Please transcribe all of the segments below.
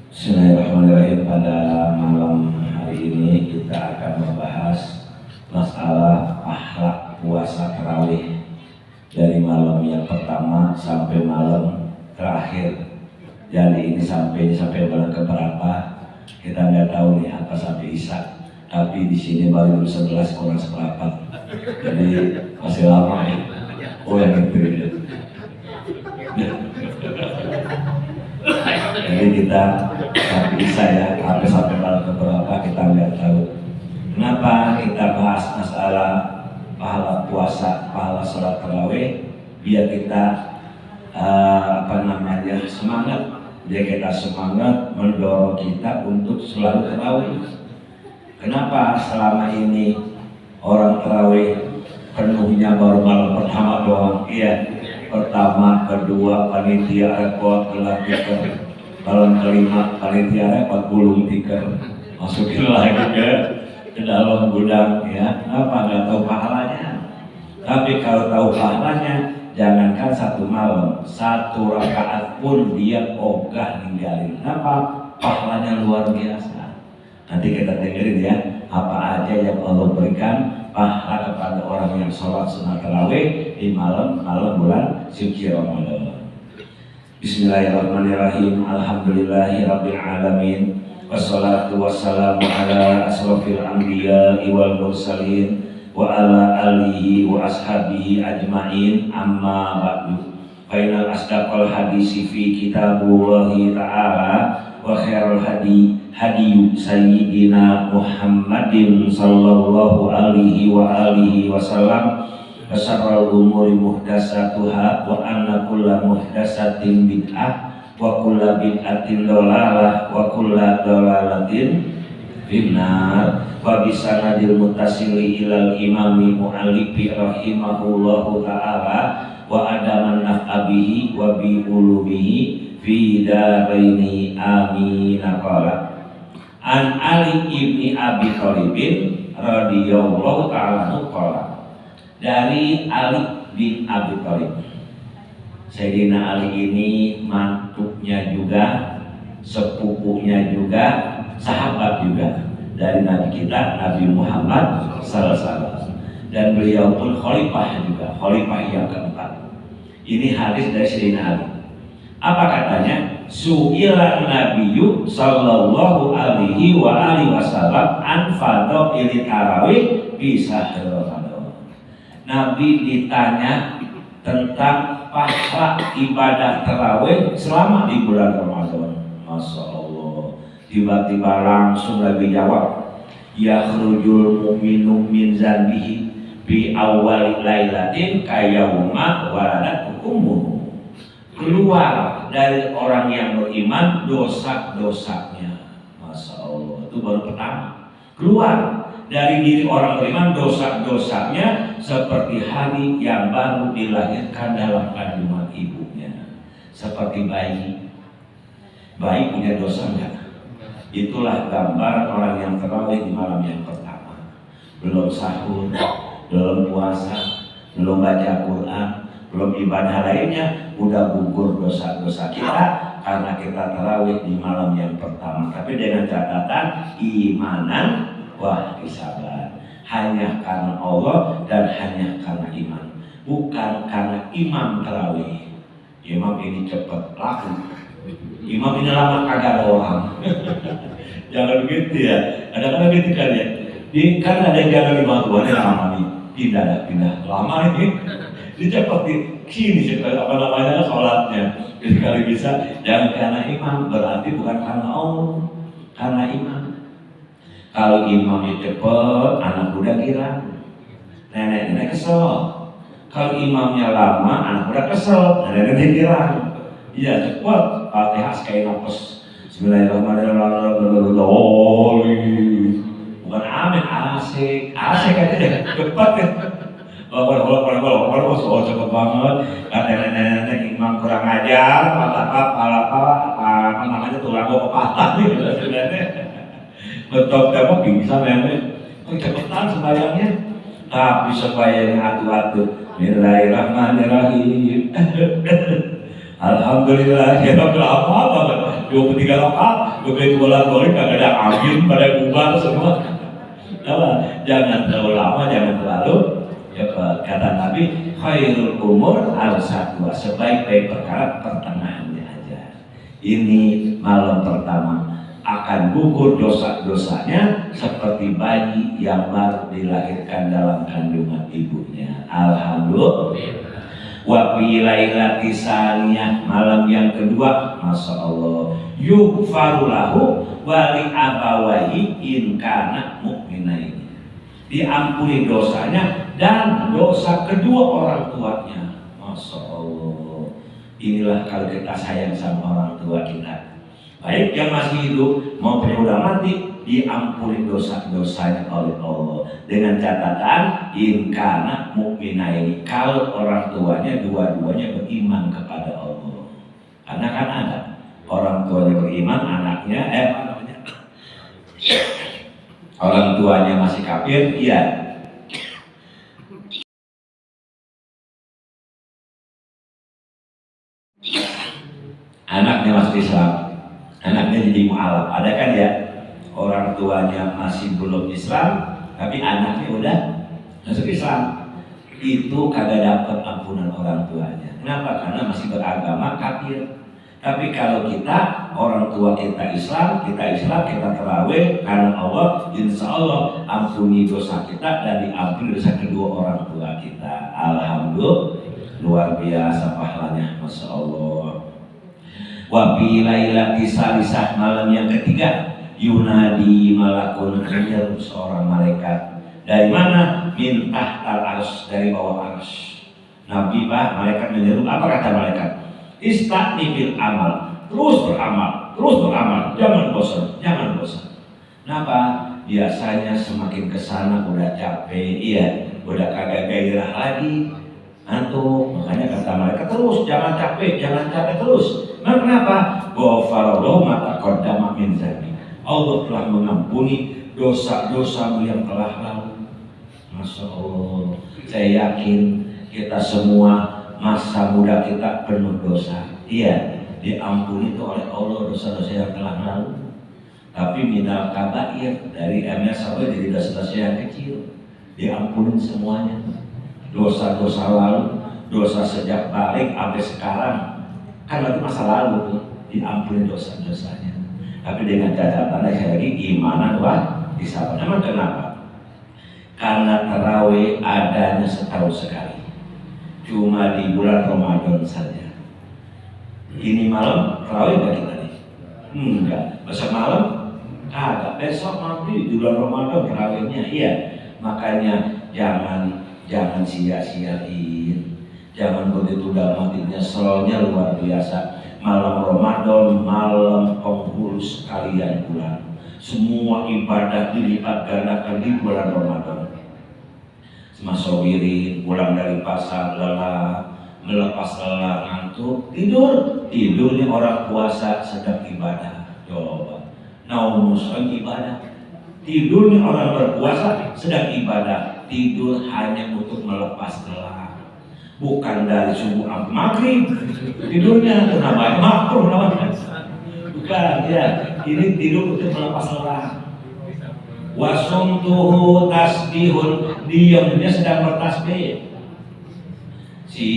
Bismillahirrahmanirrahim. Pada malam hari ini kita akan membahas masalah akhlak puasa tarawih dari malam yang pertama sampai malam terakhir. Jadi ini sampai malam keberapa kita nggak tahu nih, apa sampai Isya. Tapi di sini baru 11 kurang seperempat, jadi masih lama ya. Oh yang itu ya. Jadi kita sampai Isya ya, sampai malam keberapa kita nggak tahu. Kenapa kita bahas masalah pahala puasa, pahala sholat tarawih? Biar kita semangat, biar kita semangat mendorong kita untuk selalu tarawih. Kenapa selama ini orang tarawih penuhnya baru malam pertama doang? Iya, pertama, kedua panitia repot gelap tikar, malam kelima panitia repot gulung tikar, masukin lagi ke dalam gudang ya. Apa nggak tahu pahalanya? Tapi kalau tahu pahalanya, jangankan satu malam, satu rakaat pun dia ogah ninggalin. Apa? Pahalanya luar biasa. Nanti kita dengerin ya, apa aja yang Allah berikan pahala kepada orang yang sholat sunat tarawih di malam bulan suci Ramadan. Bismillahirrahmanirrahim. Alhamdulillahirabbil alamin. Wassalatu wassalamu ala asrofil anbiya'i wal mursalin wa ala alihi wa ashabihi ajma'in, amma ba'du. Fainal asdaqal hadisi fi kitabullahi ta'ala wa khairul hadiyu sayyidina Muhammadin sallallahu alaihi wa alihi wasallam, wa syarrul umuri muhdatsatuha wa anna kulla muhdatsatin bid'ah wa kulla bid'atin dhalalah wa kulla dhalalatin finnar. Wa bisanadil mutasili ilal imami mu'allifi rahimahullahu ta'ala wa adaman naf'abihi wa bi ulumihi fi daraini amin. Qala an Ali ibni Abi Thalibin radhiyallahu ta'ala anhu qala, dari Ali bin Abi Thalib. Sayyidina Ali ini mantunya juga, sepupunya juga, sahabat juga dari Nabi kita, Nabi Muhammad SAW. Dan beliau pun khalifah juga, khalifah yang keempat. Ini hadis dari Sayyidina Ali. Apa katanya? Su'ila Nabiyyu sallallahu alaihi wa alihi wasallam an fadha'il tarawih bi syahr Ramadan. Nabi ditanya tentang pahala ibadah tarawih selama di bulan Ramadan. Masya Allah, tiba-tiba langsung Nabi jawab, yakhrujul mu'minu min zanbihi bi awwal lailatin kayauma waladat ummuhu. Keluar dari orang yang beriman dosa-dosanya. Masya Allah, itu baru pertama. Keluar dari diri orang beriman dosa-dosanya seperti hari yang baru dilahirkan dalam kandungan ibunya. Seperti bayi. Bayi punya dosa enggak? Itulah gambar orang yang tarawih di malam yang pertama. Belum sahur, belum puasa, belum baca Quran, belum ibadah lainnya, udah gugur dosa-dosa kita karena kita tarawih di malam yang pertama. Tapi dengan catatan imanan wa ihtisaban, hanya karena Allah dan hanya karena iman, bukan karena imam tarawih. Imam ini cepat laku, imam ini lama kagak ada orang. Jangan begitu ya. Kadang-kadang gitu kan ya. Kan ada yang jaga lima tuannya lama nih, pindah lama ini. Dia cepat di sini sholatnya. Jadi kalau bisa jangan karena imam, berarti bukan karena Allah, karena imam. Kalau imamnya cepat, anak muda kira, nenek kesel. Kalau imamnya lama, anak muda kesel, nenek kira. Iya cepat, Fatihah sekali nafas. Bismillahirrahmanirrahim. Bukan amin, asik aja cepat ya. Oh cepet banget. Kata nenek imam kurang ajar, apa namanya tulang gua patah nih sebenarnya. Betul kamu bisa nenek. Cepetan sembahyangnya. Tapi sembahyangnya atu-atu. Bismillahirrahmanirrahim. Alhamdulillah ya Rabbil alamin. 23 rakaat, begitu bolak-balik kagak ada angin pada bubar semua. Jangan terlalu lama, jangan terlalu cepat. Kata Nabi, khairul umur al-satwa, sebaik-baik perkara pertengahannya aja. Ini malam pertama akan gugur dosa-dosanya seperti bayi yang baru dilahirkan dalam kandungan ibunya. Alhamdulillah. Wa fi lailati saniyah, malam yang kedua, masya Allah, yughfaru lahu wa li abawaihi in kana mu'minain, diampuni dosanya dan dosa kedua orang tuanya. Masya Allah, inilah kalau kita sayang sama orang tua kita, baik yang masih hidup maupun yang udah mati, diampuni dosa-dosanya oleh Allah dengan catatan in kana mu'minain, kalau orang tuanya dua-duanya beriman kepada Allah. Karena kan ada orang tuanya beriman, anaknya orang tuanya masih kafir, iya. Anaknya masuk Islam, anaknya jadi mu'alaf, ada kan ya? Orang tuanya masih belum Islam, tapi anaknya udah masuk Islam. Itu kagak dapat ampunan orang tuanya. Kenapa? Karena masih beragama kafir. Tapi kalau kita, orang tua kita Islam, kita tarawih karena Allah, insya Allah ampuni dosa kita dan diampuni dosa kedua orang tua kita. Alhamdulillah, luar biasa pahalanya, masya Allah. Wa fi lailati salisah, malam yang ketiga, yunadi malakun, menyeru seorang malaikat. Dari mana? Min tahtal arsy, dari bawah arsy. Nabi Pak, malaikat menyeru. Apa kata malaikat? Istaqni bil amal, terus beramal, jangan bosan. Kenapa? Biasanya semakin kesana udah capek, iya, udah kagak gairah lagi, antum. Makanya kata malaikat, terus jangan capek terus. Nah, kenapa? Ghafarallahu ma taqaddama min dzambi, Allah telah mengampuni dosa-dosamu yang telah lalu. Masya Allah, saya yakin kita semua masa muda kita penuh dosa. Iya, diampuni itu oleh Allah dosa-dosa yang telah lalu. Tapi minal kabair, dari MS sampai jadi dosa-dosa yang kecil, diampuni semuanya. Dosa-dosa lalu, dosa sejak balik sampai sekarang, kan itu masa lalu tuh, diampuni dosa-dosanya. Tapi dengan catatannya saya lagi imanan wah disabar. Emang kenapa? Karena tarawih adanya setahun sekali, cuma di bulan Ramadan saja. Ini malam tarawih enggak kita nih? Enggak. Besok malam kagak. Besok nanti di bulan Ramadan tarawihnya. Iya. Makanya jangan sia-siain. Jangan begitu dalam hati, nyeselnya luar biasa. Malam Ramadan, malam penghulu sekalian bulan. Semua ibadah dilipat gandakan di bulan Ramadan. Masowirin pulang dari pasar lelah, melepas lelah ngantuk, tidurnya orang puasa sedang ibadah. Coba, naumus ibadah. Tidurnya orang berpuasa sedang ibadah. Tidur hanya untuk melepas lelah, bukan dari subuh sampai maghrib. Tidurnya kenapa? Makruh namanya. Bukan, ya. Ini tidur untuk melepas lelah. Wasumtuhu tasbihun, diamnya sedang bertasbih. Si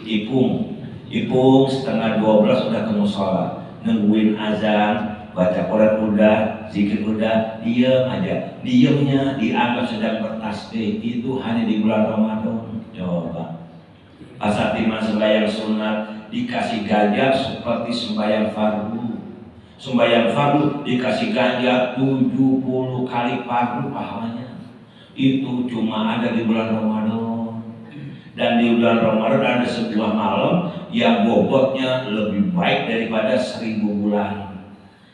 Ipung setengah 12 sudah ke mushola, nungguin azan, baca Quran udah, zikir udah, diam aja. Diamnya dianggap sedang bertasbih. Itu hanya di bulan Ramadan. Coba. Asatiman sembahyang sunat dikasih ganjar seperti sembahyang fardu. Sembahyang fardu dikasih ganjar 70 kali fardu pahalanya. Itu cuma ada di bulan Ramadan. Dan di bulan Ramadan ada sebuah malam yang bobotnya lebih baik daripada 1000 bulan.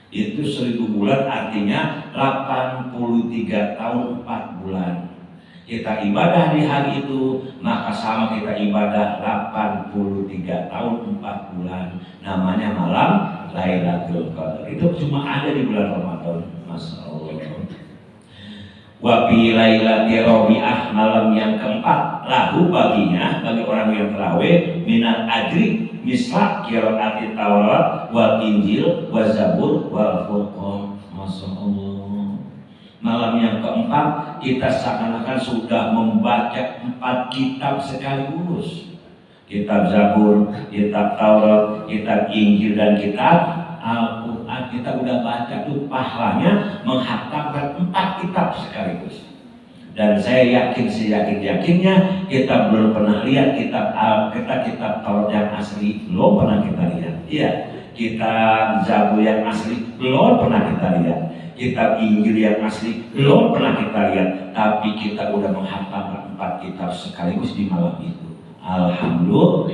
Itu 1000 bulan artinya 83 tahun 4 bulan. Kita ibadah di hari itu, maka sama kita ibadah 83 tahun 4 bulan. Namanya malam Lailatul Qadar. Itu cuma ada di bulan Ramadan. Masya Allah. Wa fi lailati rabi'ah, malam yang keempat, lahu baginya, bagi orang yang tarawih, minal ajri misra qiraati Taurat wal Injil wa Zabur wal Furqan. Masyaallah. Malam yang keempat kita seakan-akan sudah membaca 4 kitab sekaligus. Kitab Zabur, kitab Taurat, kitab Injil dan kitab Al-Quran. Kita udah baca tuh, pahalanya menghatamkan 4 kitab sekaligus. Dan saya yakin, seyakin-yakinnya kita belum pernah lihat kitab Taurat yang asli, belum pernah kita lihat. Iya, kitab Zabur yang asli belum pernah kita lihat. Kitab Injil yang asli belum pernah kita lihat. Tapi kita udah menghatamkan 4 kitab sekaligus di malam itu. Alhamdulillah,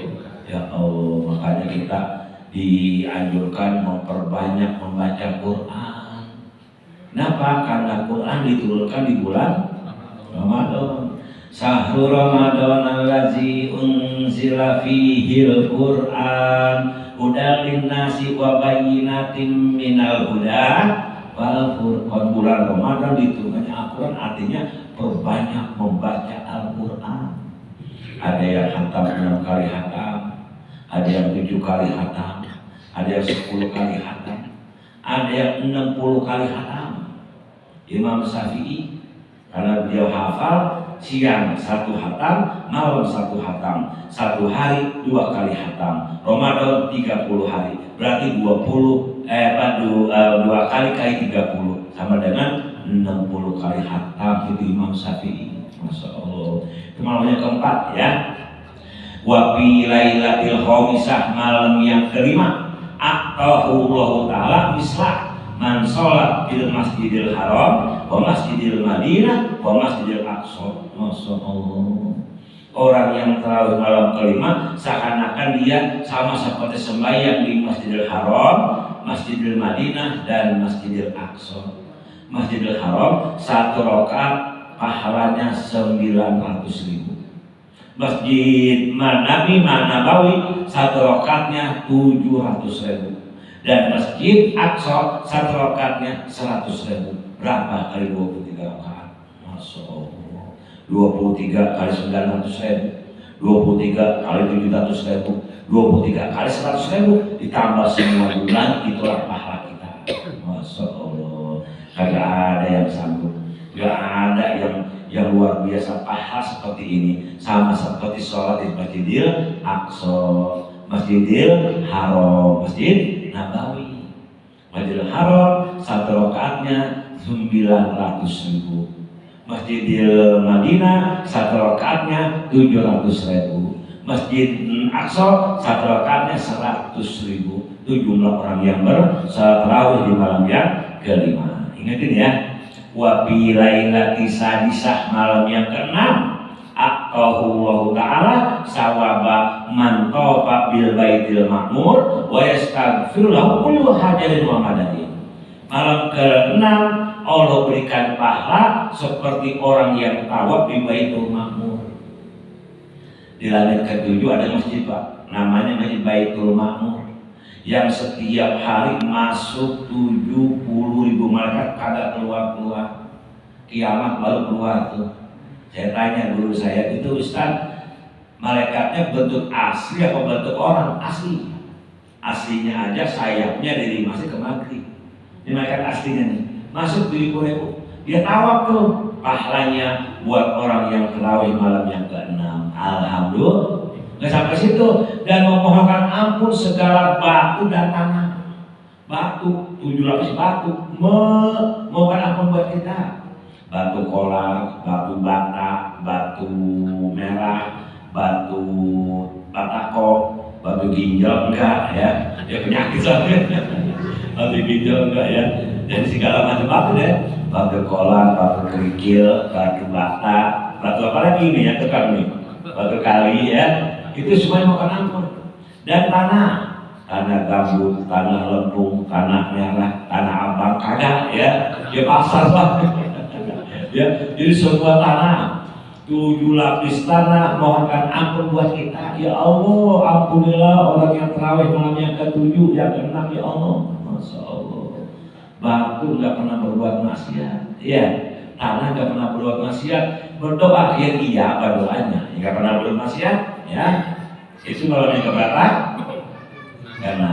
ya Allah. Makanya kita dianjurkan memperbanyak membaca Quran. Kenapa? Karena Quran diturunkan di bulan Ramadan. Sahur Ramadan allazi unzila fihil Quran hudal linnasi wa bayyinatin minal huda wal furqan. Bulan Ramadan diturunkannya Al-Quran, artinya perbanyak membaca Al-Quran. Ada yang hatam 6 kali hatam, ada yang 7 kali hatam, ada yang 10 kali hatam, ada yang 60 kali hatam. Imam Syafi'i karena beliau hafal, siang 1 hatam, malam 1 hatam, 1 hari 2 kali hatam, Ramadan 30 hari, berarti 2 kali 30 sama dengan 60 kali hatam. Itu Imam Syafi'i. Masya Allah. Itu malamnya keempat ya. Wa fi lailatil khamisah, malam yang kelima, aqtahullahu ta'ala mislah man sholat fil masjidil haram wa masjidil madinah wa masjidil aqsa. Masya Allah. Orang yang tarawih malam kelima seakan-akan dia sama seperti sembahyang di Masjidil Haram, Masjidil Madinah dan Masjidil Aqsa. Masjidil Haram 1 rakaat pahalanya 900.000. Masjid Nabi Nabawi 1 rakaatnya 700.000. Dan Masjid Aqsa 1 rakaatnya 100.000. Berapa kali 23 rakaat? Masya Allah. 23 kali 900.000, 23 kali 700.000, 23 kali 100.000, ditambah semua bulan, itulah pahala kita. Masya Allah. Kagak ada yang sanggup. Gak ada yang luar biasa pahala seperti ini. Sama seperti sholat di Masjidil Aqsa, Masjidil Haram, Masjid Nabawi. Masjidil Haram 1 rakaatnya 900.000. Masjidil Madinah 1 rakaatnya 700.000. Masjid Aqsa 1 rakaatnya 100.000. Itu jumlah orang yang bertarawih di malam yang kelima. Ingatin ya. Wa bi lailati sadisah, malam yang keenam, aqtahullahu ta'ala sawaba man tafa bil baitil ma'mur wa yastaghfiru lahu kullu hajarin wa madain. Malam ke-6 Allah berikan pahala seperti orang yang tawaf di Baitul Ma'mur. Di langit ke-7 ada masjid, Pak, namanya Masjid Baitul Ma'mur, yang setiap hari masuk 70.000 malaikat, kagak keluar-keluar. Kiamat baru keluar tuh. Saya tanya guru saya, itu Ustaz, malaikatnya bentuk asli apa bentuk orang? Asli. Aslinya aja sayapnya dari masih ke Maghrib. Ini malaikat aslinya nih, masuk 70.000. Dia tawaf tuh, pahalanya buat orang yang tarawih malam yang ke-6. Alhamdulillah. Nggak sampai situ, dan memohonkan ampun segala batu dan tanah. Batu, 7 lapis batu, memohon ampun buat kita. Batu kolar, batu bata, batu merah, batu batako, batu ginjal enggak ya, ya penyakit soalnya. Batu ginjal enggak ya, jadi segala macam batu deh. Batu kolar, batu kerikil, batu bata, batu apa lagi ini ya, tukang nih, batu kali ya. Itu semuanya makan ampun. Dan tanah gambut, tanah lempung, tanah merah, tanah abang, kagak ya, dia pasar banget. Ya, jadi semua tanah, 7 lapis tanah, mohonkan ampun buat kita. Ya Allah, ampunilah orang yang tarawih malam yang ke-7, yang ke-6, ya Allah. Masya Allah. Batu nggak pernah berbuat maksiat. Ya, tanah nggak pernah berbuat maksiat, berdoa ya iya apa doanya, nggak pernah berbuat maksiat, ya. Itu malam yang keberapa? Karena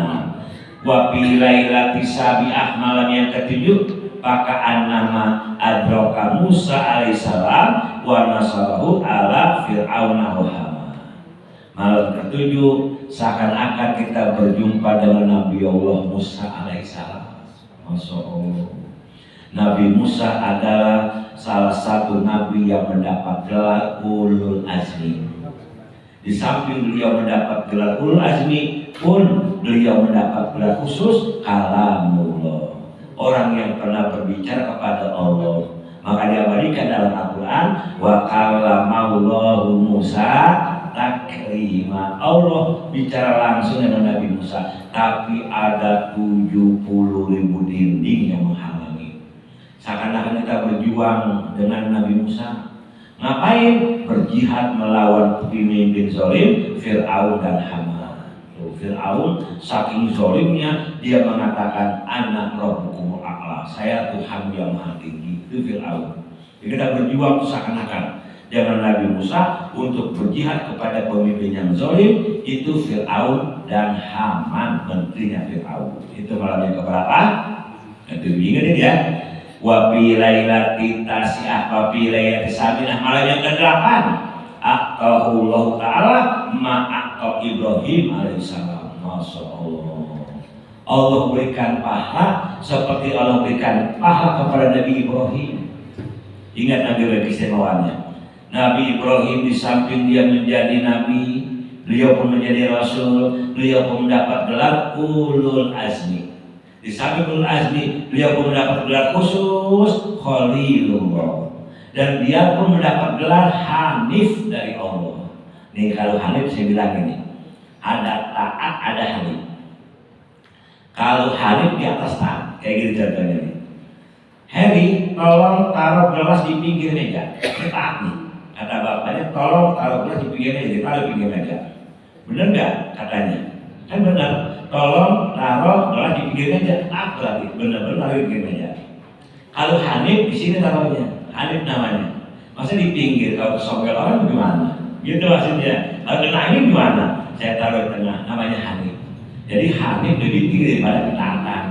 wafi lailati sabi'ah, malam yang ketujuh, pakaan nama adroka Musa alaihissalam wa nasarahu ala fir'auna wa Haman. Malam ketujuh seakan-akan kita berjumpa dengan Nabi Allah Musa alaihissalam. Masya Allah. Nabi Musa adalah salah satu nabi yang mendapat gelar ulul azmi. Di samping beliau mendapat gelar ulul azmi pun beliau mendapat gelar khusus kalamullah, orang yang pernah berbicara kepada Allah. Maka diabadikan dalam Al-Quran, wa kallamallahu Musa taklima. Allah bicara langsung dengan Nabi Musa, tapi ada 70.000 dinding yang menghalangi. Seakan-akan kita berjuang dengan Nabi Musa. Ngapain? Berjihad melawan pemimpin zalim Fir'aun dan Haman. Fir'aun saking zalimnya dia mengatakan ana rabbukumul a'la, saya Tuhan yang maha tinggi. Itu Fir'aun. Jadi kita berjuang seakan-akan dengan Nabi Musa untuk berjihad kepada pemimpin yang zalim, itu Fir'aun dan Haman, menterinya Fir'aun. Itu malam yang keberapa? Itu ingat ya. Wa fi lailati tasi'ah wa fi lailati saminah, malam yang ke-8, Allah Ta'ala ma'aqqa Ibrahim alaihissalam. Masya Allah. Allah berikan pahala seperti Allah berikan pahala kepada Nabi Ibrahim. Ingat Nabi istimewanya. Nabi Ibrahim di samping dia menjadi nabi, beliau pun menjadi rasul, beliau pun mendapat gelar ulul azmi. Di samping ulul azmi, beliau pun mendapat gelar khusus Khalilullah. Dan dia pun mendapat gelar Hanif dari Allah. Nih kalau Hanif saya bilang ini, ada taat, ada Hanif. Kalau Hanif di atas taat, kayak gitu contohnya nih. Harry, tolong taruh gelas di pinggir meja. Taat nih. Kata bapaknya, tolong taruh gelas di pinggir meja, taruh di pinggir meja. Benar nggak katanya? Kan benar. Tolong taruh gelas di pinggir meja, taat berarti benar-benar taruh di pinggir meja. Kalau Hanif di sini taruhnya, Hanif namanya. Masa di pinggir, kalau kesongkel orang gimana? Gitu maksudnya. Kalau kena angin gimana? Saya taruh di tengah, namanya Hanif. Jadi Hanif lebih tinggi daripada ketaatan.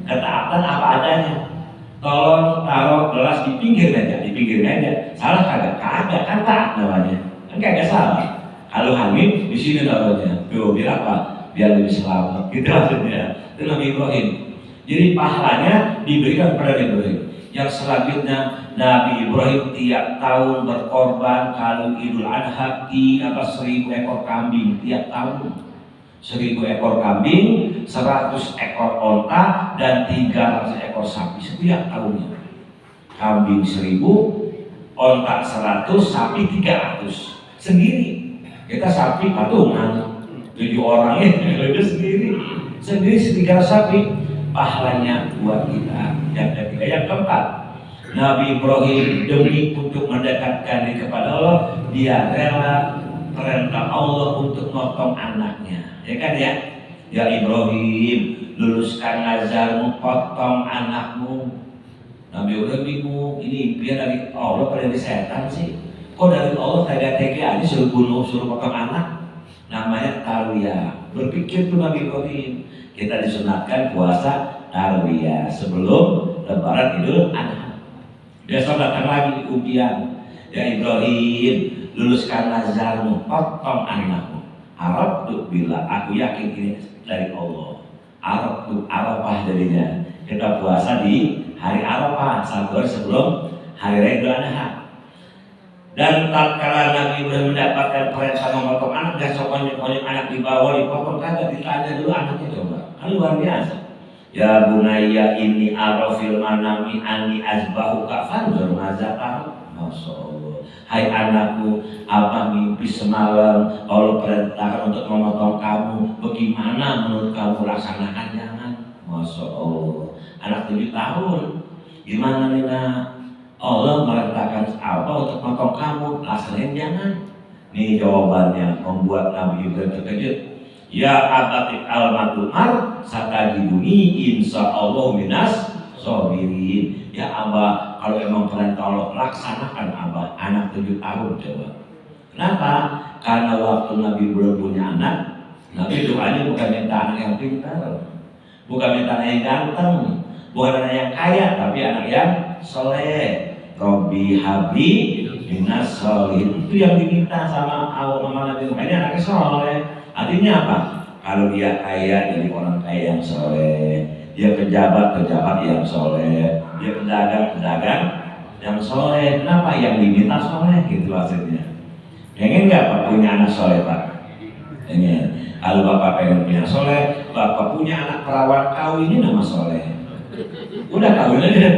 Ketaatan apa adanya. Tolong taruh gelas di pinggir meja, di pinggir meja. Salah kagak? Kagak, kan taat namanya. Kan kagak salah. Kalau Hanif di sini taruhnya. Tuh, biar apa? Biar lebih selamat. Gitu maksudnya. Itu Nabi Ibrahim. Jadi pahalanya diberikan kepada Nabi Ibrahim. Yang selanjutnya Nabi Ibrahim tiap tahun berkorban kalau Idul Adha 1000 ekor kambing tiap tahun. 1000 ekor kambing, 100 ekor onta, dan 300 ekor sapi setiap tahunnya. Kambing 1000, onta 100, sapi 300 sendiri. Kita sapi patungan 7 orang itu sendiri 300 sapi. Pahalanya buat kita. Yang ketiga, yang keempat, Nabi Ibrahim demi untuk mendekatkan diri kepada Allah, dia rela perintah Allah untuk motong anaknya. Ya kan ya? Ya Ibrahim, luluskan nazarmu, potong anakmu. Nabi Ibrahim bingung, ini impian dari Allah pada dari setan sih. Kok dari Allah tega-tega aja suruh bunuh, suruh potong anak? Namanya tarbiyah. Berpikir tuh Nabi Ibrahim. Kita disunatkan puasa tarbiyah sebelum Lebaran Idul Adha. Besok datang lagi ujian. Ya Ibrahim, luluskan nazarmu, potong anakmu. Arab tuh bila aku yakin ini dari Allah. Arab tuh Arafah jadinya. Kita puasa di hari Arafah, 1 hari sebelum hari Raya Idul Adha. Dan tatkala Nabi Ibrahim mendapatkan perintah memotong anak, gak sokonyek-konyek anak dibawa dipotong, kagak ditanya dulu anaknya coba. Kan luar biasa. Ya bunayya inni ara fil manami anni azbahu kafanzur mazaqahu. Masya Allah. Hai anakku, apa mimpi semalam Allah perintahkan untuk memotong kamu. Bagaimana menurut kamu laksanakan? Jangan. Masya Allah. Anak 7 tahun. Gimana nih nak? Allah merintahkan apa untuk memotong kamu? Laksanain jangan. Nih jawabannya membuat Nabi Ibrahim terkejut. Ya abati al-matumar satajiduni insyaallah minas sabirin. Ya Abah, kalau emang perintah Allah laksanakan Abah. Anak 7 tahun coba. Kenapa? Karena waktu Nabi belum punya anak, Nabi doanya bukan minta anak yang pintar, bukan minta anak yang ganteng, bukan anak yang kaya, tapi anak yang soleh. Robbi habli minas sholihin, itu yang diminta sama Nabi Nuh. Ini anaknya soleh. Artinya apa? Kalau dia kaya, jadi orang kaya yang soleh. Dia pejabat yang soleh. Dia pedagang yang soleh. Kenapa? Yang diminta soleh, gitu maksudnya. Pengen nggak Pak punya anak soleh Pak? Pengen. Kalau Bapak pengen punya soleh, Bapak punya anak perawan kawin, ini nama soleh. Udah kawin aja.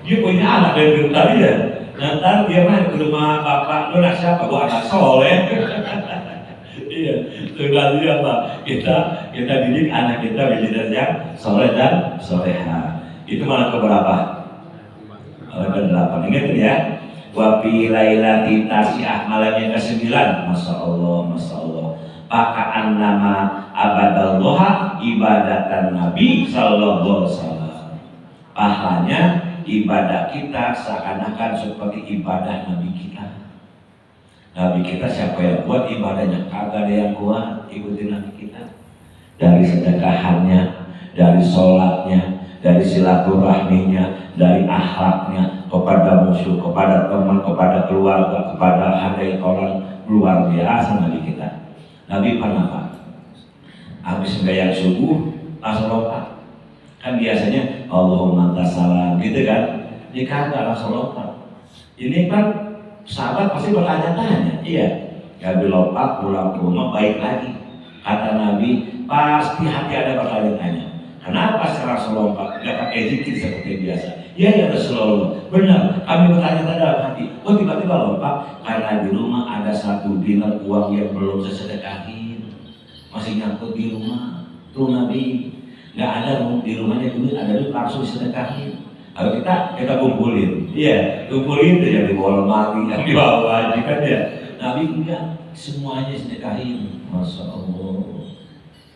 Dia punya anak dari tadi ya. Nanti dia main ke rumah Bapak, lu nak siapa? Gua anak soleh. Iya, tergantung apa? Kita didik anak kita menjadi yang soleh dan soleha. Itu malah keberapa? Malah ke-8. Ingat ya. Wa fi lailati tasi'ah, malamnya ke-9. Masya Allah. Paka'an nama abadallah ibadatan Nabi sallallahu alaihi wasallam. Pahalanya ibadah kita seakan-akan seperti ibadah Nabi kita. Nabi kita siapa yang buat ibadahnya? Kagak ada yang kuat, ikutin Nabi kita. Dari sedekahannya, dari sholatnya, dari silaturahminya, dari akhlaknya, kepada musuh, kepada teman, kepada keluarga, kepada hadai orang, luar biasa Nabi kita. Nabi pernah apa? Habis sembahyang subuh, langsung lompat. Kan biasanya Allahumma tasalam, gitu kan? Ini kagak langsung lompat. Ini kan sahabat pasti bertanya-tanya, iya. Nabi lompat pulang ke rumah baik lagi. Kata Nabi, pasti hati ada bertanya-tanya. Kenapa sekarang selompat? Gak pakai zikir seperti biasa. Ya Rasulullah, benar. Kami bertanya-tanya dalam hati. Oh tiba-tiba lompat karena di rumah ada 1 dinar uang yang belum sesedekahin, masih nyangkut di rumah. Tuh Nabi, nggak ada di rumahnya duit, ada duit langsung disedekahin. Kalau kita kumpulin, iya, kumpulin itu yang dibawa lemari, yang dibawa wajib kan ya. Nabi enggak, semuanya sedekahin. Masya Allah.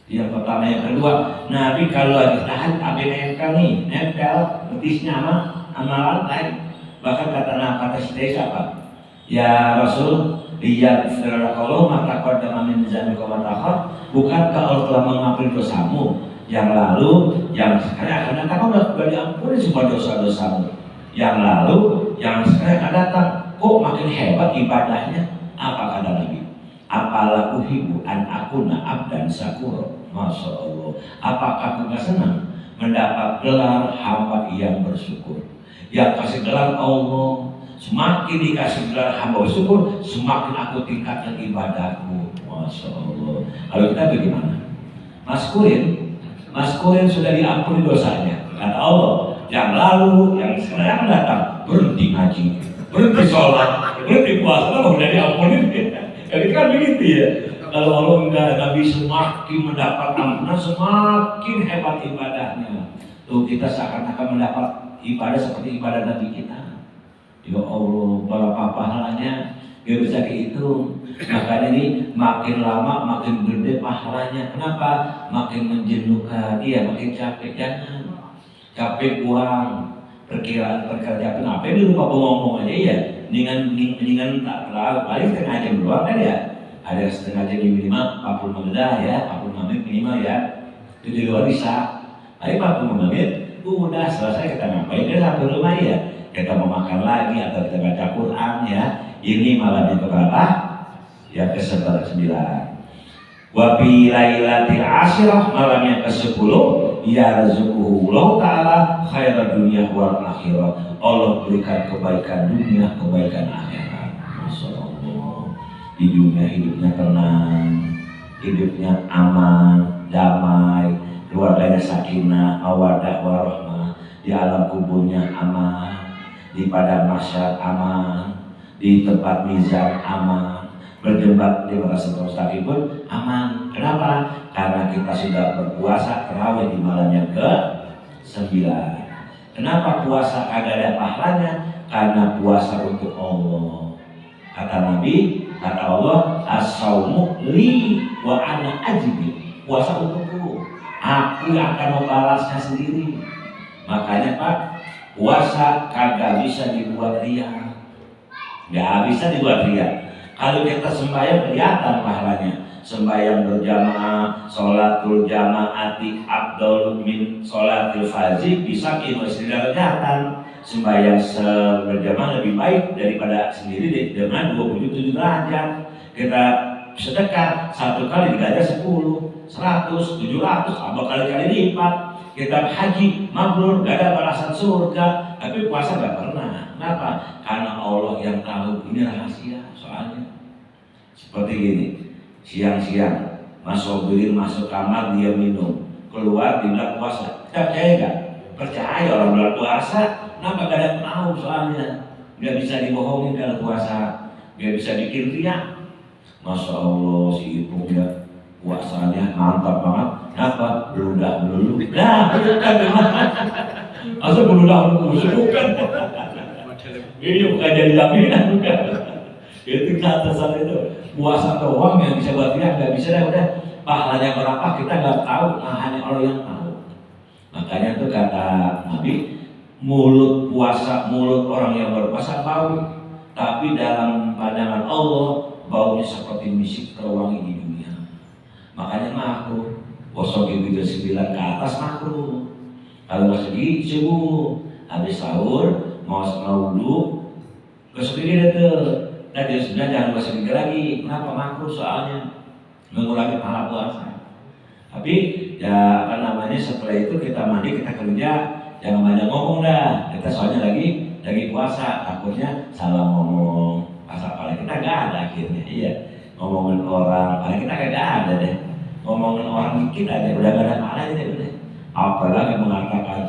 Yang pertama, yang kedua, Nabi kalau lagi tahan, nempel betisnya sama lantai. Bahkan kata siapa? Ya Rasul, lihat firaqallahu maka qadama min dzamika wa ta'akhir. Bukankah Allah telah mengampuni dosamu yang lalu, yang sekarang akan datang? Kamu sudah diampuni semua dosa-dosamu yang lalu, yang sekarang akan datang. Kok makin hebat ibadahnya? Apa kata Nabi? Apalah uhibbu an akuna abdan syakura. Masya Allah. Apakah aku gak senang mendapat gelar hamba yang bersyukur? Yang kasih gelar Allah, semakin dikasih gelar hamba bersyukur, semakin aku tingkatkan ibadahku. Masya Allah. Kalau kita bagaimana? Maskurin sudah diampuni dosanya. Kata Allah, yang lalu, yang sekarang datang, berhenti ngaji, berhenti sholat, berhenti puasa, kalau sudah diampuni. Jadi kan begitu ya. Kalau Allah enggak, Nabi semakin mendapat ampunan, semakin hebat ibadahnya. Tuh kita seakan-akan mendapat ibadah seperti ibadah Nabi kita. Ya Allah, berapa pahalanya? Gak bisa gitu. Makanya ini makin lama makin gede pahalanya. Kenapa? Makin menjenuhkan. Iya, makin capek. Jangan capek uang, perkiraan kenapa di lupa ngomong aja ya. Mendingan tak terlalu, paling setengah jam doang kan ya. Ada setengah jam minimal 45 menit ya, 45 menit minimal ya. Itu di luar bisa. Tapi 45 menit udah selesai, kita ngapain dia sampai rumah ya. Kita mau makan lagi atau kita baca Quran ya. Ini malamnya keberapa? Ya ke-9. Wa fi lailatil asyirah, malamnya ke-10, yarzuquhu Allah taala khairal dunya wal akhirah. Allah berikan kebaikan dunia, kebaikan akhirat. Masyaallah. Di dunia hidupnya tenang, hidupnya aman, damai, keluarganya sakinah, mawaddah warahmah, di alam kuburnya aman, di padang mahsyar aman, di tempat mizan aman, berjumpa di Rasul Mustaqim pun aman. Kenapa? Karena kita sudah berpuasa terawih di malamnya ke-9. Kenapa puasa kagak ada pahalanya? Karena puasa untuk Allah. Kata Nabi, kata Allah, as-saumu li wa ana ajib. Puasa untukku, aku yang akan membalasnya sendiri. Makanya Pak, puasa kagak bisa dibuat ria, nggak bisa dibuat ria. Kalau kita sembahyang kelihatan pahalanya. Sembahyang berjamaah, sholatul jamaati afdhalu min sholatil fardhi bisa kelihatan. Sembahyang berjamaah lebih baik daripada sendiri dengan 27 derajat. Kita sedekah satu kali digajar 10, 100, 700, apa kali-kali lipat. Kita haji mabrur, gak ada balasan surga. Tapi puasa gak pernah. Kenapa? Karena Allah yang tahu. Ini rahasia soalnya. Seperti gini, siang-siang masuk kamar dia minum, keluar di bulan puasa. Kita percaya gak? Percaya orang bulan puasa. Kenapa gak ada yang tahu soalnya? Gak bisa dibohongin kalau puasa. Gak bisa bikin riak. Masya Allah si Ipung ya puasanya mantap banget. Kenapa? Beludak melulu. Nah, bukan gimana? Masa beludak melulu? Bukan. Ini bukan jadi jaminan, bukan. Itu kata itu puasa doang yang bisa buat dia, nggak bisa dah udah. Pahalanya berapa kita nggak tahu, nah hanya Allah yang tahu. Makanya tuh kata Nabi, mulut orang yang berpuasa bau, tapi dalam pandangan Allah baunya seperti misik terwangi di dunia. Makanya makruh, gosok gigi 9 ke atas makruh. Kalau masih di subuh, habis sahur, mau wudhu, gosok gigi tuh. Nah dia sebenarnya jangan gosok gigi lagi. Kenapa makruh? Soalnya mengurangi pahala puasa. Tapi ya setelah itu kita mandi, kita kerja, jangan banyak ngomong dah. Kita soalnya lagi puasa, takutnya salah ngomong. Pasal paling kita gak ada akhirnya, iya. Ngomongin orang, paling kita gak ada deh. Ngomongin orang dikit aja, udah gak ada pahalanya deh udah. Apalagi mengatakan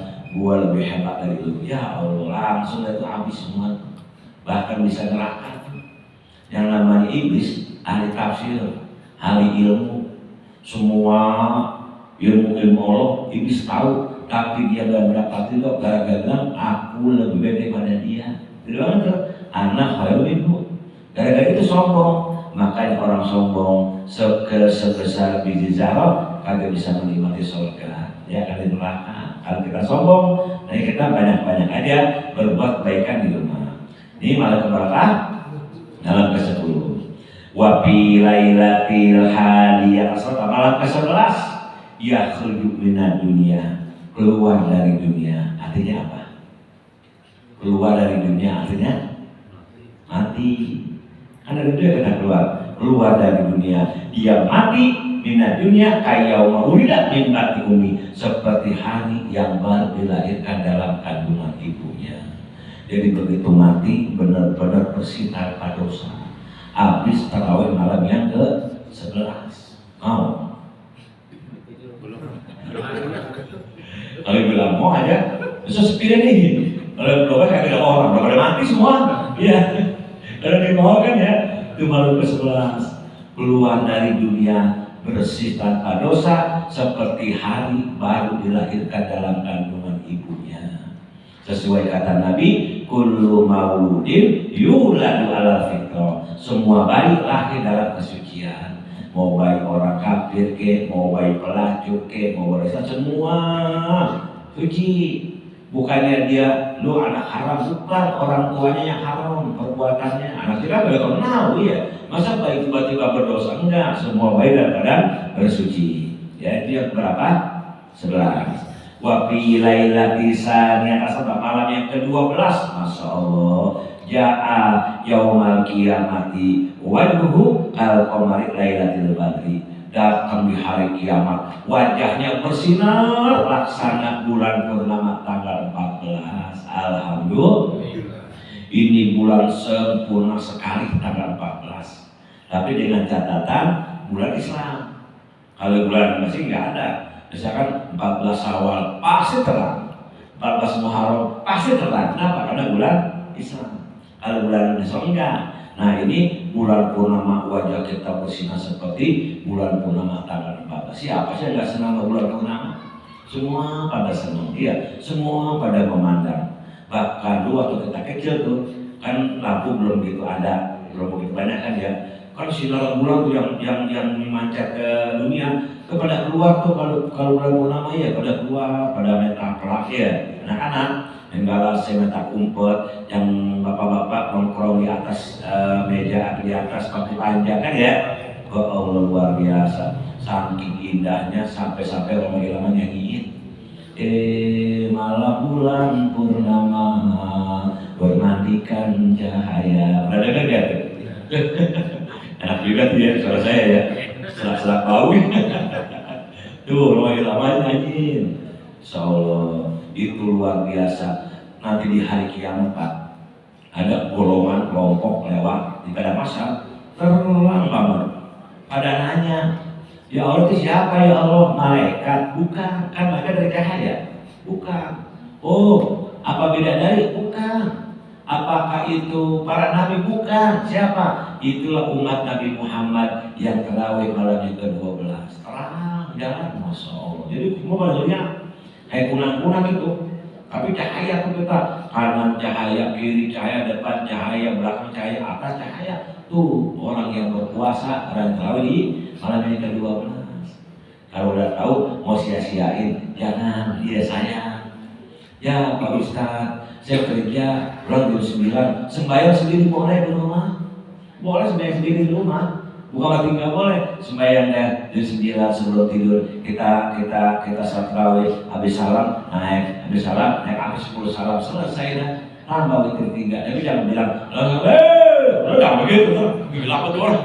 gua lebih hebat dari lu, ya Allah langsung itu habis semua. Bahkan bisa neraka. Yang namanya iblis, ahli tafsir, ahli ilmu, semua ilmu Allah iblis tahu, tapi dia gak mendapat itu gara-gara aku lebih baik daripada dia. Jadi tuh anak khairul minhu. Gara-gara itu sombong, makanya orang sombong sebesar biji zarah kagak bisa menikmati surga, dia akan di neraka. Kalau kita sombong, nah kita banyak-banyak aja berbuat kebaikan di rumah. Ini malah keberapa? Malam ke-10. Wa fi lailatil hadiyah asrata, malam ke-11 yakhruju minad dunya, keluar dari dunia. Artinya apa? Keluar dari dunia artinya mati. Karena dia kena keluar dari dunia. Dia mati minat dunia kayauma ulida min bati umi, seperti hari yang baru dilahirkan dalam kandungan ibunya. Jadi begitu mati benar-benar bersih tanpa dosa. Habis tarawih malam yang ke-11. Mau? Kalau bilang mau aja, bisa sepilih nih. Kalau belum kan ada orang, udah pada mati semua. Iya. Kalau dimaukan ya, itu malam ke-11, keluar dari dunia bersih tanpa dosa seperti hari baru dilahirkan dalam kandungan ibunya. Sesuai kata Nabi, kullu mauludin yuladu ala fitrah, semua bayi lahir dalam kesucian. Mau bayi orang kafir ke, mau bayi pelacur ke, mau berdosa, semua suci. Bukannya dia lu anak haram, bukan, orang tuanya yang haram perbuatannya. Anak kita belum kenal ya. Masa bayi tiba-tiba berdosa? Enggak, semua bayi dalam keadaan bersuci. Ya itu yang berapa? 11. Wa fi lailati saniyah asar, malam yang ke-12, Masya Allah, ja'a yaumal qiyamati wajhuhu al-qamari lailatul badri, datang di hari kiamat wajahnya bersinar laksana bulan purnama tanggal 14. Alhamdulillah, ini bulan sempurna sekali tanggal 14. Tapi dengan catatan bulan Islam. Kalau bulan masih nggak ada, misalkan 14 Syawal pasti terang, 14 Muharram pasti terang. Kenapa? Karena bulan Islam. Kalau bulan Islam enggak. Nah ini bulan purnama wajah kita bersinar seperti bulan purnama tanggal 14. Siapa sih nggak senang bulan purnama? Semua pada senang, iya. Semua pada memandang. Bahkan dulu waktu kita kecil tuh kan lampu belum gitu ada, belum begitu banyak kan ya. Kalau sinar bulan tuh yang memancar ke dunia, kepada keluar tuh kalau bulan purnama ya pada keluar, pada meta pelak ya anak-anak yang galas meta kumpul, yang bapak-bapak nongkrong di atas meja di atas pakai panjang kan ya. Oh Allah luar biasa, saking indahnya sampai orang lama nyanyiin malam bulan purnama bermandikan cahaya. Pernah dengar gak? Enak juga tuh ya suara saya ya, serak-serak bau. Tuh lama nyanyiin. Insya Allah itu luar biasa. Nanti di hari kiamat Pak, ada golongan kelompok lewat di pada masa terang banget. Pada nanya, ya Allah itu siapa ya Allah? Malaikat? Bukan, kan mereka dari cahaya. Bukan. Oh, apa beda dari? Bukan. Apakah itu para nabi? Bukan. Siapa? Itulah umat Nabi Muhammad yang terawih malam yang ke-12. Terang jalan, Masya Allah. Jadi semua bajunya kayak kunang-kunang gitu. Tapi cahaya itu kita, kanan cahaya, kiri cahaya, depan cahaya, belakang cahaya, atas cahaya. Tuh orang yang berpuasa, orang yang terawih di malam yang ke-12. Kalau udah tahu mau sia-siain, jangan, dia sayang. Ya Pak Ustadz, saya kerja pulang jam 9, sembahyang sendiri boleh di rumah? Boleh sembahyang sendiri di rumah, bukan tinggal boleh. Sembahyang jam 9 sebelum tidur kita salat tarawih, habis salam naik, habis 10 salam selesai dah. Tambah witir 3, tapi jangan bilang, jangan begitu, gila apa tuh orang.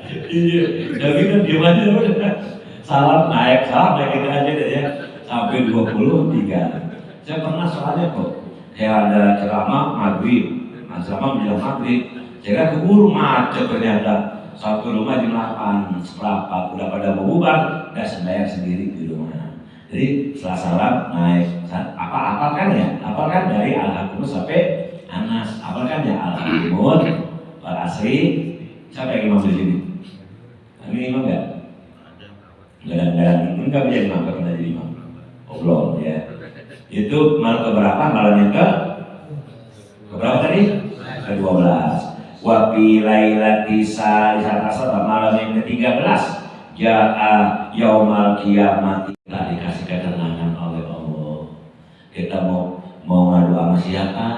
Iya, jadi kan diam aja udah. Salam naik gitu aja deh ya, sampai 23. Saya pernah soalnya kok, kayak ada ceramah maghrib, ceramah menjelang maghrib, saya keburu macet ternyata. Satu rumah jam 8, seperempat udah pada mau bubar, udah sembahyang sendiri di rumah. Jadi setelah salam naik, apalkan ya, apalkan dari Al-Hakim sampai Anas, apalkan ya Al-Hakim, Al-Asri, siapa yang imam di sini? Ini imam nggak? Nggak bisa imam, nggak pernah jadi imam. Belum ya. Itu malam keberapa? Malam yang keberapa tadi? Ke-12. Wa fi lailati salisata malam yang ke-13 jaa yaumal kiamati. Kita dikasih ketenangan oleh Allah. Kita mau ngadu sama siapa?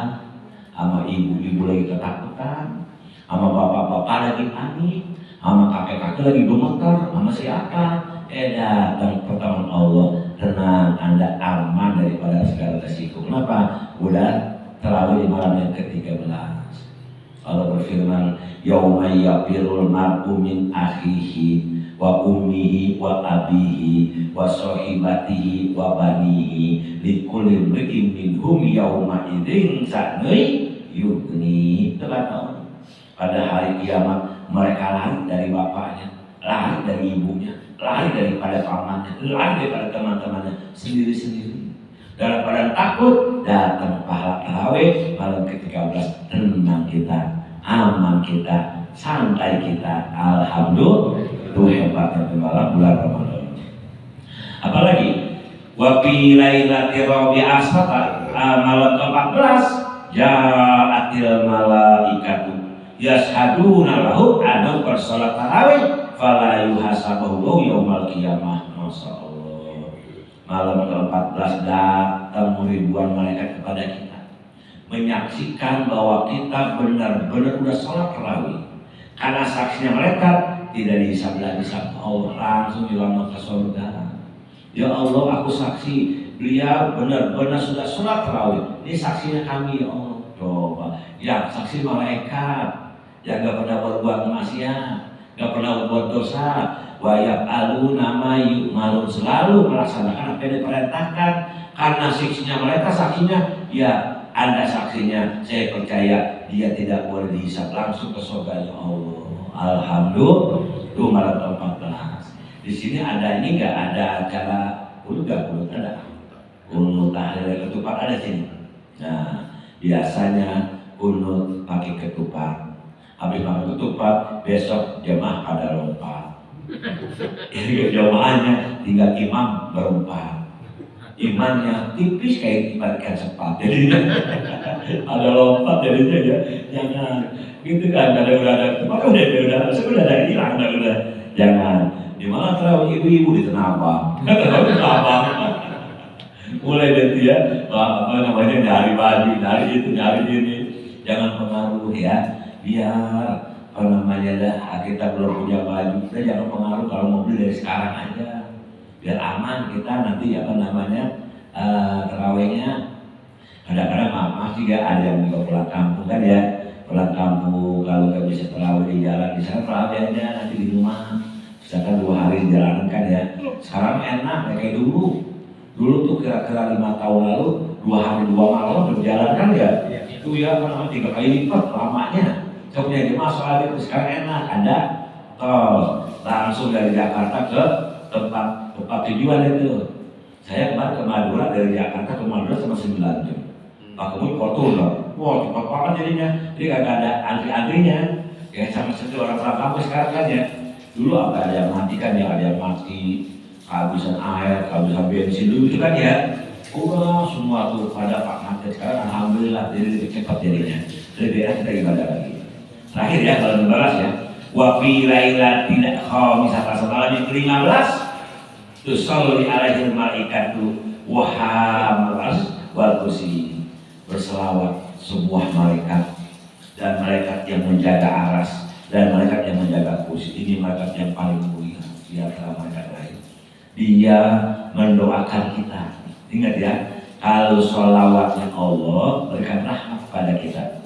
Sama ibu-ibu lagi ketakutan, sama bapak-bapak lagi panik, sama kakek-kakek lagi gemeter, sama siapa? Datang pertolongan Allah, tenang, Anda aman daripada segala resiko. Kenapa? Udah terawih di malam yang ke-13. Allah berfirman, yauma yafirul mar'u min akhihi wa ummihi wa abihi wa sahibatihi wa banihi likulli imri'in minhum yauma idzin sa'nui yugni. Pada hari kiamat mereka lari dari bapaknya, lari dari ibunya, lari daripada pamannya, lari daripada teman-temannya sendiri-sendiri. Dalam keadaan takut, datang pahala tarawih malam ke-13, tenang kita, aman kita, santai kita. Alhamdulillah, itu hebatnya malam bulan Ramadan. Apalagi wa fi lailati rabi'ah malam ke-14 ja'atil malaikatu yashaduna lahu anu bersolat tarawih fala yuhasabuhu yaumal qiyamah. Masyaallah. Malam ke-14 datang ribuan malaikat kepada kita, menyaksikan bahwa kita benar-benar sudah sholat tarawih. Karena saksinya malaikat tidak dihisab lagi sama Allah, langsung dilamar ke surga. Ya Allah, aku saksi beliau benar-benar sudah sholat tarawih. Ini saksinya kami ya Allah. Coba, ya saksi malaikat yang gak pernah berbuat maksiat, gak pernah berbuat dosa. Wayak alu nama yu'malun, selalu melaksanakan apa yang diperintahkan. Karena saksinya mereka, saksinya ya Anda saksinya, saya percaya dia tidak boleh dihisab, langsung ke surga ya Allah. Alhamdulillah. Itu malam ke-14. Di sini ada ini nggak ada acara kunut ada kunut tahlil ketupat ada sini. Nah biasanya kunut pakai ketupat, habis pakai ketupat besok jemaah pada lompat. Jadi jamaahnya tinggal imam berempat. imannya tipis kayak ibaratkan sepat, jadi ada lompat jadinya ya, jangan gitu kan, udah ada tempat udah ada hilang, udah jangan. Di mana terawih ibu-ibu di Tenabang, di Tenabang, mulai dari ya, apa namanya nyari baju, nyari itu, nyari ini, jangan pengaruh ya, biar apa namanya dah kita belum punya baju, kita jangan pengaruh kalau mau beli dari sekarang aja, biar aman kita nanti apa namanya terawihnya. Kadang-kadang maaf juga ada yang juga pulang kampung kan ya, pulang kampung kalau nggak bisa terawih di jalan di sana terawih aja nanti di rumah, misalkan 2 hari di jalanan kan ya. Sekarang enak ya kayak dulu tuh kira-kira 5 tahun lalu 2 hari 2 malam berjalan kan ya, itu ya apa namanya 3 kali lipat lamanya. Saya punya jemaah soal itu. Sekarang enak, ada tol langsung dari Jakarta ke tempat tujuan itu. Saya kemarin ke Madura, dari Jakarta ke Madura sama 9 jam. Pakai Portugal, wah cepat banget jadinya. Jadi gak ada antri-antrinya. Ya sama seperti orang kampus sekarang kan ya. Dulu ada yang mati kan ya, ada yang mati kehabisan air, kehabisan bensin dulu itu kan ya. Semua tuh pada Pak Mati. Sekarang alhamdulillah jadi lebih cepat jadinya. Lebih enak kita ibadah lagi. Terakhir ya kalau membalas ya. Wa fi lailatil khamisah malam yang ke-15 tusalli alaihi malaikatu wa hamalas wal kursi. Berselawat sebuah malaikat dan malaikat yang menjaga aras dan malaikat yang menjaga kursi. Ini malaikat yang paling mulia di antara malaikat lain. Dia mendoakan kita. Ingat ya, kalau sholawatnya Allah berikan rahmat pada kita.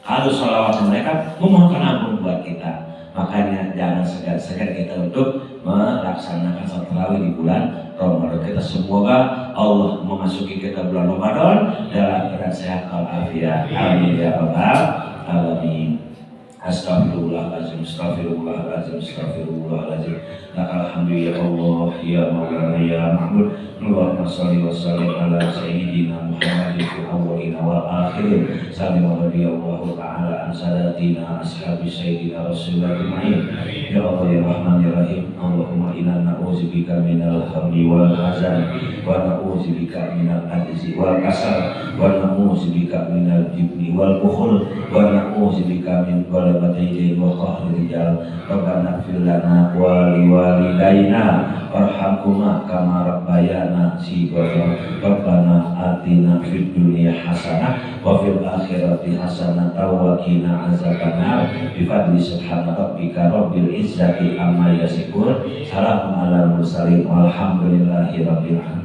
Kalau sholawatnya mereka memohonkan ampun buat kita. Makanya jangan segan-segan kita untuk melaksanakan salat tarawih di bulan Ramadan. Kita semoga Allah memasuki kita bulan Ramadan dalam keadaan sehat walafiat. Amin ya rabbal alamin. Astagfirullahaladzim, astagfirullahaladzim, astagfirullahaladzim. Lakal hamdu ya Allah, ya Maulana, ya Mahmud. Allahumma salli wa sallim ala sayyidina Muhammadin fil awwalina wal akhirin. Sallim wa radiyallahu ta'ala an sadatina ashabi sayyidina Rasulullah ajma'in. Ya Allah ya Rahman ya Rahim. Allahumma inna na'udzubika minal hammi wal hazan wa na'udzubika minal ajzi wal kasal wa na'udzubika minal jibni wal bukhul wa na'udzubika min ghalabati wa qahri rijal. Rabbana ighfir lana wa liwalidayna warhamhuma kama rabbayana shighara. Rabbana atina fid dunya hasanah wa fil akhirati hasanah wa qina azabannar. Bi fadli subhana rabbika rabbil izzati amma yasifun. Salamun alal mursalin walhamdulillahi rabbil alamin.